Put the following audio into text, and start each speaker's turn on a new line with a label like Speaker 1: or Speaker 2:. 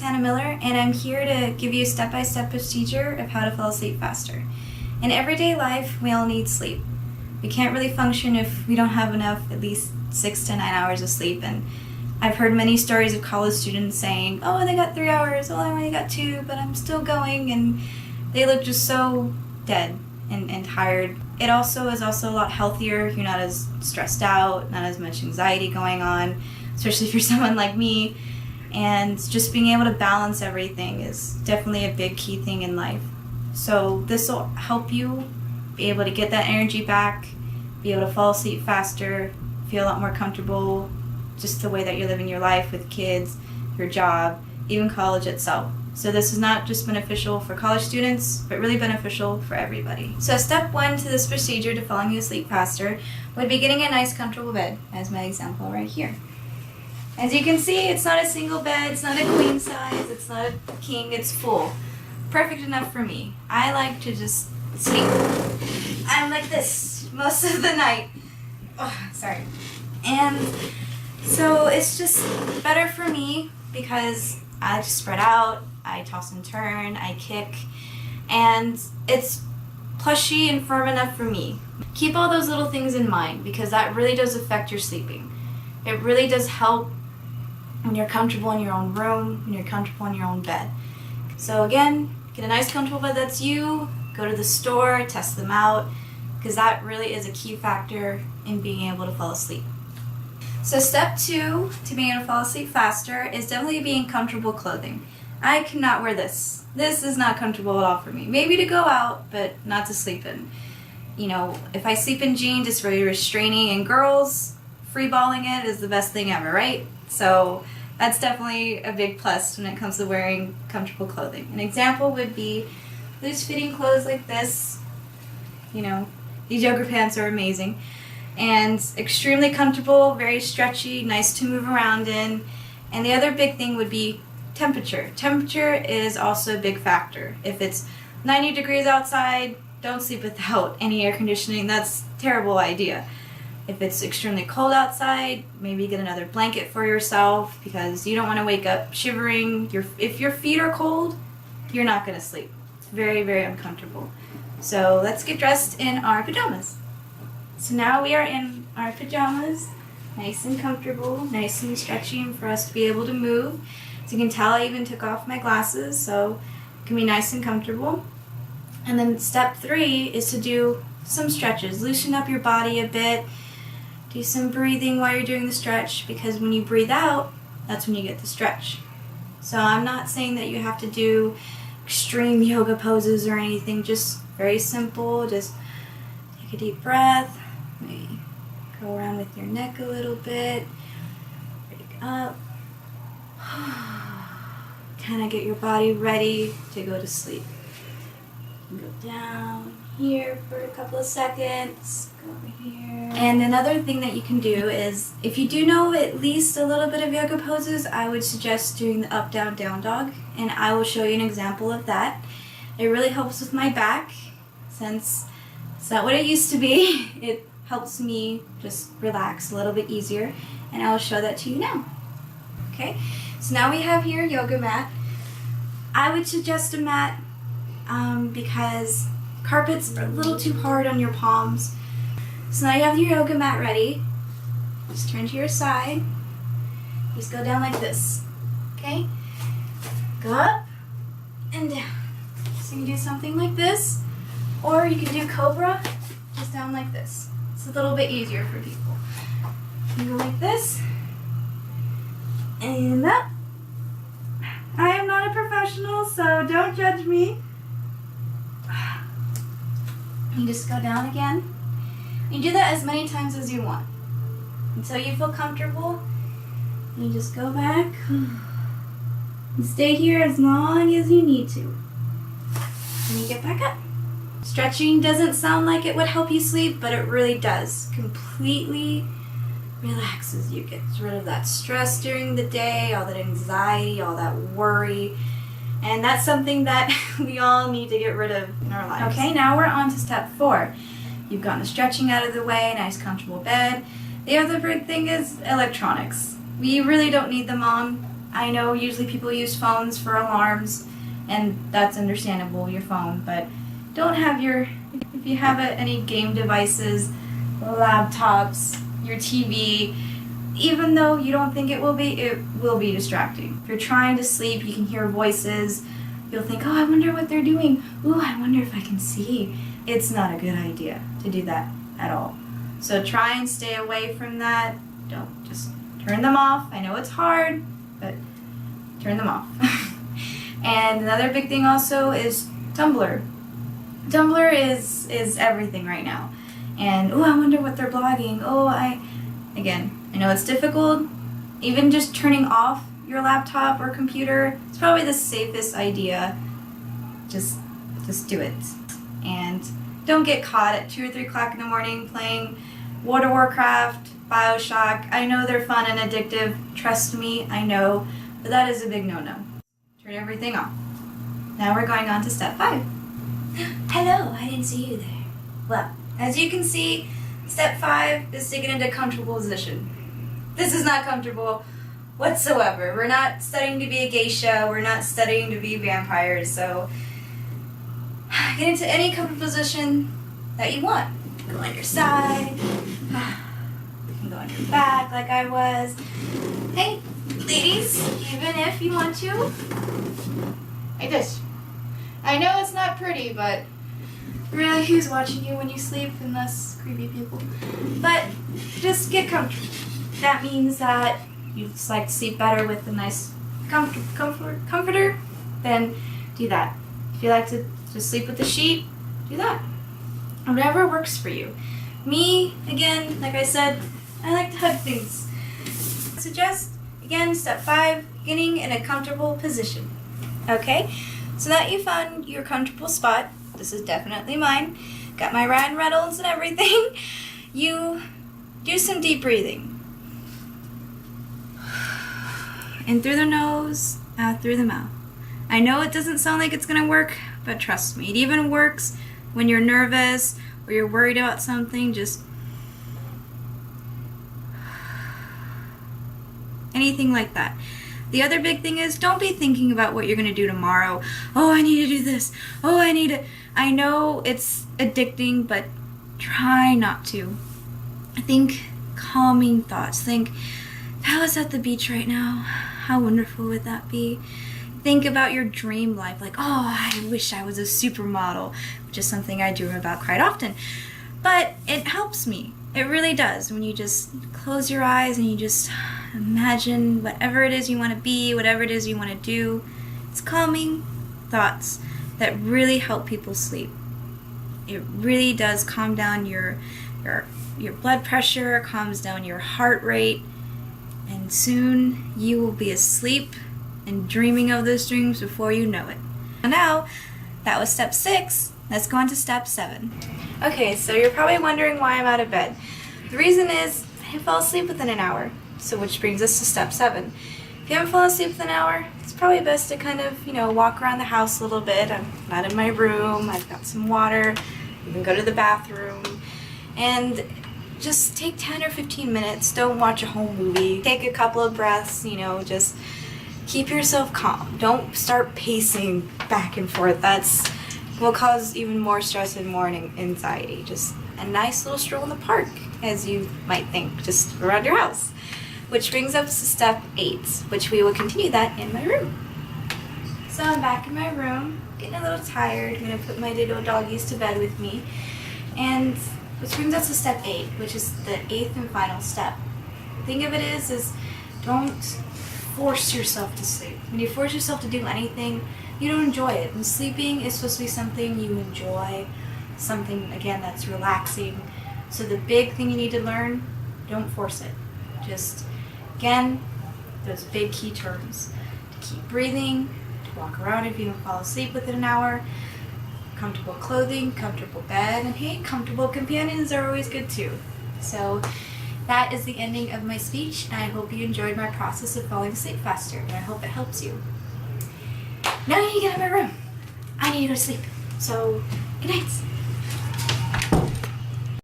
Speaker 1: Hannah Miller, and I'm here to give you a step-by-step procedure of how to fall asleep faster. In everyday life, we all need sleep. We can't really function if we don't have enough, at least 6 to 9 hours of sleep. And I've heard many stories of college students saying, oh, they got 3 hours, oh, I only got 2, but I'm still going, and they look just so dead and tired. It also is a lot healthier. You're not as stressed out, not as much anxiety going on, especially if you're someone like me. And just being able to balance everything is definitely a big key thing in life. So this will help you be able to get that energy back, be able to fall asleep faster, feel a lot more comfortable, just the way that you're living your life with kids, your job, even college itself. So this is not just beneficial for college students, but really beneficial for everybody. So step 1 to this procedure to falling asleep faster would be getting a nice comfortable bed, as my example right here. As you can see, it's not a single bed, it's not a queen size, it's not a king, it's full. Perfect enough for me. I like to just sleep. I'm like this most of the night. Oh, sorry. And so it's just better for me because I just spread out, I toss and turn, I kick, and it's plushy and firm enough for me. Keep all those little things in mind because that really does affect your sleeping. It really does help when you're comfortable in your own room, when you're comfortable in your own bed. So again, get a nice comfortable bed that's you, go to the store, test them out, because that really is a key factor in being able to fall asleep. So step 2 to being able to fall asleep faster is definitely being comfortable clothing. I cannot wear this. This is not comfortable at all for me. Maybe to go out, but not to sleep in. You know, if I sleep in jeans, it's really restraining, and girls, freeballing it is the best thing ever, right? So that's definitely a big plus when it comes to wearing comfortable clothing. An example would be loose-fitting clothes like this. You know, these yoga pants are amazing. And extremely comfortable, very stretchy, nice to move around in. And the other big thing would be temperature. Temperature is also a big factor. If it's 90 degrees outside, don't sleep without any air conditioning. That's a terrible idea. If it's extremely cold outside, maybe get another blanket for yourself because you don't want to wake up shivering. If your feet are cold, you're not going to sleep. It's very, very uncomfortable. So let's get dressed in our pajamas. So now we are in our pajamas, nice and comfortable, nice and stretchy, and for us to be able to move. So you can tell I even took off my glasses, so it can be nice and comfortable. And then step 3 is to do some stretches. Loosen up your body a bit. Do some breathing while you're doing the stretch, because when you breathe out, that's when you get the stretch. So I'm not saying that you have to do extreme yoga poses or anything, just very simple. Just take a deep breath, maybe go around with your neck a little bit, wake up, kind of get your body ready to go to sleep. You can go down here for a couple of seconds, go over here. And another thing that you can do is, if you do know at least a little bit of yoga poses, I would suggest doing the up, down, down dog, and I will show you an example of that. It really helps with my back, since it's not what it used to be. It helps me just relax a little bit easier, and I will show that to you now. Okay, so now we have here a yoga mat. I would suggest a mat because carpets are a little too hard on your palms. So now you have your yoga mat ready. Just turn to your side. Just go down like this. Okay? Go up and down. So you can do something like this, or you can do cobra, just down like this. It's a little bit easier for people. You go like this, and up. I am not a professional, so don't judge me. You just go down again. You do that as many times as you want until you feel comfortable. You just go back and stay here as long as you need to. And you get back up. Stretching doesn't sound like it would help you sleep, but it really does. Completely relaxes you. Gets rid of that stress during the day, all that anxiety, all that worry. And that's something that we all need to get rid of in our lives. Okay, now we're on to step 4. You've gotten the stretching out of the way, nice comfortable bed. The other big thing is electronics. We really don't need them on. I know usually people use phones for alarms, and that's understandable, your phone, but don't have if you have any game devices, laptops, your TV, even though you don't think it will be distracting. If you're trying to sleep, you can hear voices, you'll think, oh, I wonder what they're doing. Ooh, I wonder if I can see. It's not a good idea to do that at all. So try and stay away from that. Don't just turn them off. I know it's hard, but turn them off. And another big thing also is Tumblr. Tumblr is everything right now. And oh, I wonder what they're blogging. Again, I know it's difficult. Even just turning off your laptop or computer, it's probably the safest idea. Just do it. And don't get caught at 2 or 3 o'clock in the morning playing World of Warcraft, BioShock. I know they're fun and addictive. Trust me, I know. But that is a big no-no. Turn everything off. Now we're going on to step 5. Hello, I didn't see you there. Well, as you can see, step 5 is to get into a comfortable position. This is not comfortable whatsoever. We're not studying to be a geisha. We're not studying to be vampires. So get into any comfortable position that you want. Go on your side. You can go on your back like I was. Hey, ladies, even if you want to, like this. I know it's not pretty, but really, who's watching you when you sleep unless creepy people? But just get comfortable. That means that you just like to sleep better with a nice comforter, then do that. If you like to just sleep with the sheet, do that. Whatever works for you. Me, again, like I said, I like to hug things. Suggest, again, step 5, getting in a comfortable position. Okay? So that you found your comfortable spot, this is definitely mine, got my Ryan Reynolds and everything, you do some deep breathing. In through the nose, out through the mouth. I know it doesn't sound like it's gonna work, but trust me, it even works when you're nervous or you're worried about something. Just anything like that. The other big thing is don't be thinking about what you're gonna do tomorrow. Oh, I need to do this. Oh, I know it's addicting, but try not to. Think calming thoughts. Think, if I was at the beach right now, how wonderful would that be? Think about your dream life, like, oh, I wish I was a supermodel, which is something I dream about quite often. But it helps me. It really does. When you just close your eyes and you just imagine whatever it is you want to be, whatever it is you want to do. It's calming thoughts that really help people sleep. It really does calm down your blood pressure, calms down your heart rate, and soon you will be asleep and dreaming of those dreams before you know it. Now, that was step 6. Let's go on to step 7. Okay, so you're probably wondering why I'm out of bed. The reason is I fell asleep within an hour. So which brings us to step 7. If you haven't fallen asleep within an hour, it's probably best to kind of, walk around the house a little bit. I'm not in my room. I've got some water. You can go to the bathroom. And just take 10 or 15 minutes. Don't watch a whole movie. Take a couple of breaths, just keep yourself calm. Don't start pacing back and forth. That's will cause even more stress and more anxiety. Just a nice little stroll in the park, as you might think, just around your house. Which brings us to step 8, which we will continue that in my room. So I'm back in my room, getting a little tired. I'm going to put my little doggies to bed with me. And which brings us to step 8, which is the 8th and final step. The thing of it is don't force yourself to sleep. When you force yourself to do anything, you don't enjoy it. And sleeping is supposed to be something you enjoy, something, again, that's relaxing. So the big thing you need to learn, don't force it. Just, again, those big key terms. To keep breathing, to walk around if you don't fall asleep within an hour, comfortable clothing, comfortable bed, and hey, comfortable companions are always good too. So that is the ending of my speech, and I hope you enjoyed my process of falling asleep faster, and I hope it helps you. Now I need to get out of my room. I need to go to sleep. So, good night.